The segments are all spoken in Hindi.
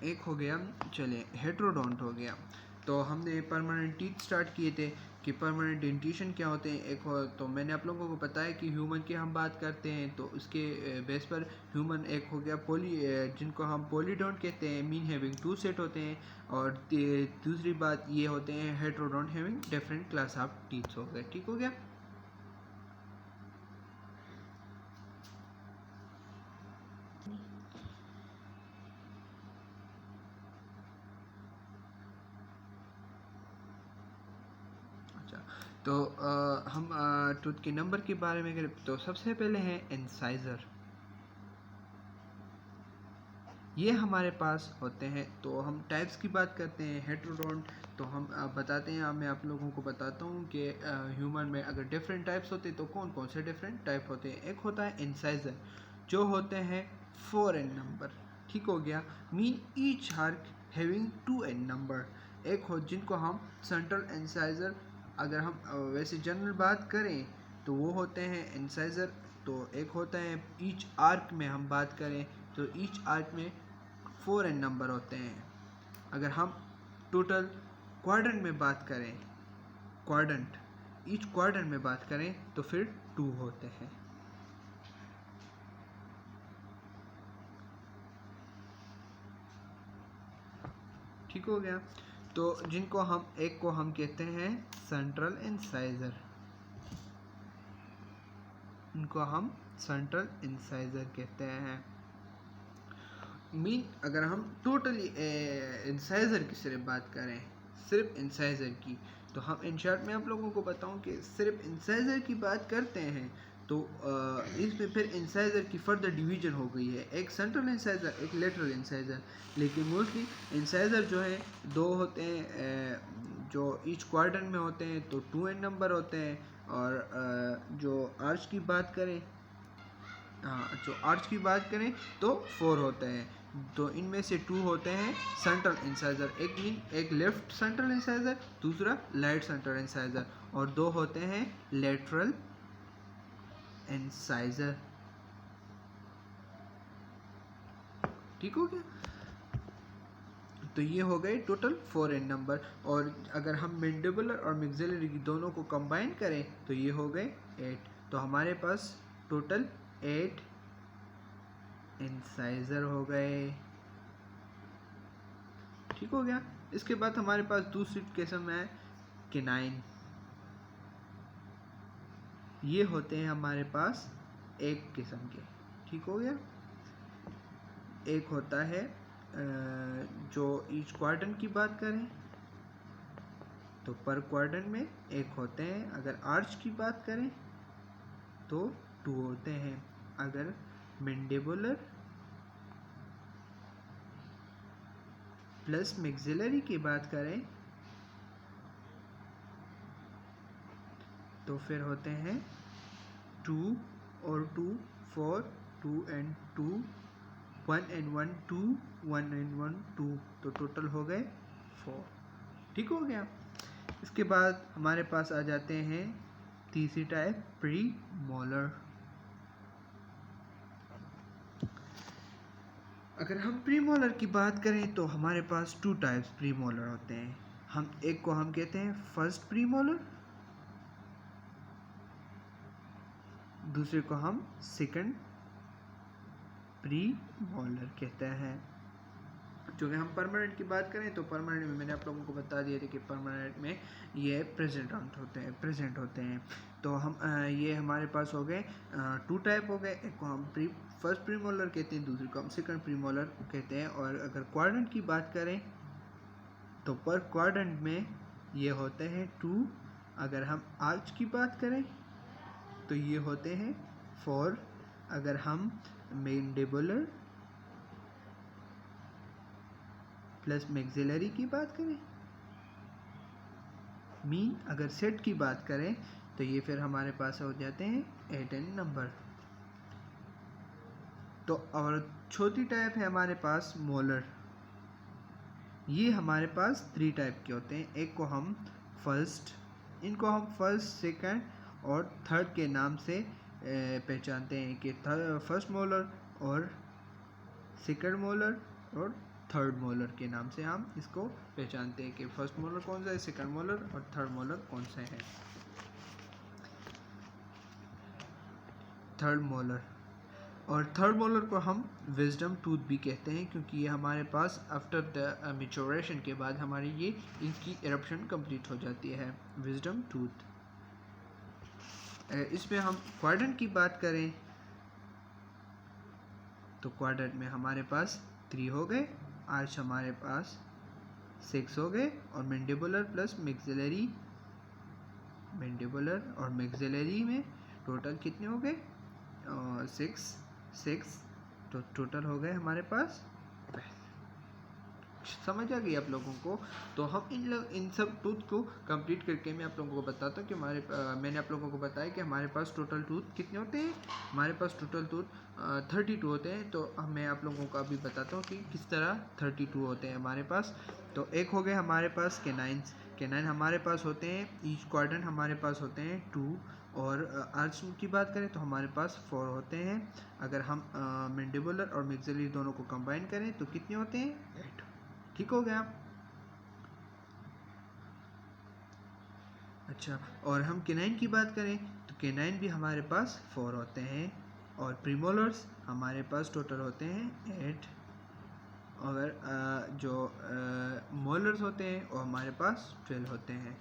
एक हो गया, चले हेट्रोडोंट हो गया। तो हमने परमानेंट टीथ स्टार्ट किए थे कि परमानेंट डेंटिशन क्या होते हैं। एक हो, तो मैंने आप लोगों को बताया कि ह्यूमन की हम बात करते हैं तो उसके बेस पर ह्यूमन एक हो गया जिनको हम पॉलीडोंट कहते हैं, मीन हैविंग 2 सेट होते हैं। और दूसरी बात ये होते हैं heterodont having different class of teeth हो गए। ठीक हो गया। अच्छा, तो हम टूथ के नंबर के बारे में करें तो सबसे पहले है इंसाइजर। ये हमारे पास होते हैं। तो हम टाइप्स की बात करते हैं हेट्रोडोंट। तो हम बताते हैं, मैं आप लोगों को बताता हूँ कि ह्यूमन में अगर डिफरेंट टाइप्स होते हैं तो कौन कौन से डिफरेंट टाइप होते हैं। एक होता है इंसाइजर जो होते हैं 4 एन नंबर। ठीक हो गया। Mean each hark having 2 n number. एक हो जिनको हम सेंट्रल इंसाइजर, अगर हम वैसे जनरल बात करें तो वो होते हैं इंसाइजर। तो एक होता है ईच आर्क में हम बात करें तो ईच आर्क में 4 एन नंबर होते हैं। अगर हम टोटल क्वाड्रेंट में बात करें, क्वाड्रेंट ईच क्वाड्रेंट में बात करें तो फिर 2 होते हैं। ठीक हो गया। तो जिनको हम एक को हम कहते हैं सेंट्रल इंसाइजर, इनको हम सेंट्रल इंसाइजर कहते हैं। मीन अगर हम टोटली इंसाइजर की सिर्फ बात करें, सिर्फ इंसाइजर की, तो हम इन शॉर्ट में आप लोगों को बताऊं कि सिर्फ इंसाइजर की बात करते हैं तो इसमें फिर इंसाइजर की फर्दर डिवीजन हो गई है, एक सेंट्रल इंसाइजर एक लेटरल इंसाइजर। लेकिन मोस्टली इंसाइजर जो है 2 होते हैं जो ईच क्वाड्रेंट में होते हैं तो 2 एन नंबर होते हैं। और जो आर्च की बात करें, जो आर्च की बात करें तो 4 होते हैं। तो इनमें से 2 होते हैं सेंट्रल इंसाइजर, एक लेफ्ट सेंट्रल इंसाइजर, दूसरा राइट सेंट्रल इंसाइजर, और 2 होते हैं लेटरल इंसाइजर। ठीक हो गया। तो ये हो गए टोटल 4 एन नंबर। और अगर हम मैंडिबुलर और मैक्सिलरी की दोनों को कंबाइन करें तो ये हो गए 8। तो हमारे पास टोटल 8 इंसाइजर हो गए। ठीक हो गया। इसके बाद हमारे पास दूसरी किस्म है केनाइन। ये होते हैं हमारे पास एक किस्म के। ठीक हो गया। एक होता है जो ईच क्वाड्रेंट की बात करें तो पर क्वाड्रेंट में एक होते हैं। अगर आर्च की बात करें तो 2 होते हैं। अगर मैंडिबुलर प्लस मैक्सिलरी की बात करें तो फिर होते हैं 2 और 2 4, 2 एंड 2, 1 एंड 1 2, 1 एंड 1 2, तो टोटल हो गए 4। ठीक हो गया। इसके बाद हमारे पास आ जाते हैं तीसरी टाइप प्री मोलर। अगर हम प्री मोलर की बात करें तो हमारे पास 2 टाइप्स प्री मोलर होते हैं। हम एक को हम कहते हैं फर्स्ट प्री मोलर, दूसरे को हम सेकंड प्री मोलर कहते हैं। जो कि हम परमानेंट की बात करें तो परमानेंट में मैंने आप लोगों को बता दिया था कि परमानेंट में ये प्रेजेंट होते हैं। तो हम ये हमारे पास हो गए 2 टाइप हो गए। एक को हम फर्स्ट प्रीमोलर कहते हैं, दूसरे को हम सेकंड प्रीमोलर कहते हैं। और अगर क्वाड्रेंट की बात करें तो पर क्वाड्रेंट में ये होते हैं 2। अगर हम आर्च की बात करें तो ये होते हैं 4। अगर हम मैंडिबुलर प्लस मैक्सिलरी की बात करें, मीन अगर सेट की बात करें तो ये फिर हमारे पास हो जाते हैं 8 एन नंबर। तो और चौथी टाइप है हमारे पास मोलर। ये हमारे पास 3 टाइप के होते हैं। एक को हम इनको हम फर्स्ट सेकंड और थर्ड के नाम से पहचानते हैं कि फर्स्ट मोलर और सेकंड मोलर और थर्ड मोलर के नाम से हम इसको पहचानते हैं कि फर्स्ट मोलर कौन सा है, सेकंड मोलर और थर्ड मोलर कौन सा है। थर्ड मोलर, और थर्ड मोलर को हम विजडम टूथ भी कहते हैं, क्योंकि ये हमारे पास आफ्टर द मैच्योरेशन के बाद हमारी ये इनकी इरप्शन कंप्लीट हो जाती है, विजडम टूथ। इसमें हम क्वाड्रेंट की बात करें तो क्वाड्रेंट में हमारे पास 3 हो गए, आर्च हमारे पास 6 हो गए, और मैंडिबुलर प्लस मैक्सिलरी, मैंडिबुलर और मैक्सिलरी में टोटल कितने हो गए, 6 तो टोटल हो गए हमारे पास। समझ आ गई आप लोगों को। तो हम इन सब टूथ को कंप्लीट करके मैं आप लोगों को बताता हूँ कि मैंने आप लोगों को बताया कि हमारे पास टोटल टूथ कितने होते हैं। हमारे पास टोटल टूथ 32 होते हैं। तो मैं आप लोगों को अभी बताता हूँ कि किस तरह 32 होते हैं हमारे पास। तो एक हो गए हमारे पास कैनाइन्स, कैनाइन हमारे पास होते हैं, ईच क्वाड्रेंट हमारे पास होते हैं 2, और आर्च की बात करें तो हमारे पास 4 होते हैं। अगर हम मैंडिबुलर और मैक्सिलरी दोनों को कंबाइन करें तो कितने होते हैं, 8। ठीक हो गया। अच्छा, और हम केनाइन की बात करें तो केनाइन भी हमारे पास 4 होते हैं, और प्रीमोलर्स हमारे पास टोटल होते हैं 8। और जो मोलर्स होते हैं वो हमारे पास 12 होते हैं।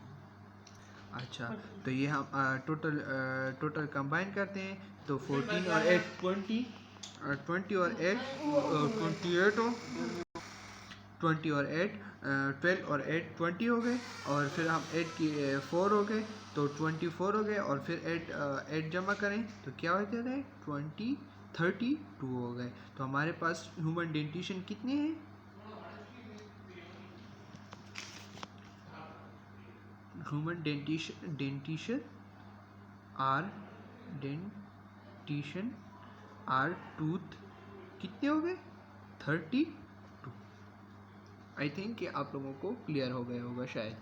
अच्छा, तो ये हम टोटल कंबाइन करते हैं तो 14 और 8 20, 20 और 8 28 हो, 20 और 8 12 और 8 20 हो गए, और फिर हम 8 की 4 हो गए तो 24 हो गए, और फिर 8 जमा करें तो क्या हो जाता है 32 हो गए। तो हमारे पास ह्यूमन डेंटिशन कितने हैं, ह्यूमन डेंटिशन आर टूथ कितने हो गए 32। आई थिंक कि आप लोगों को क्लियर हो गया होगा शायद।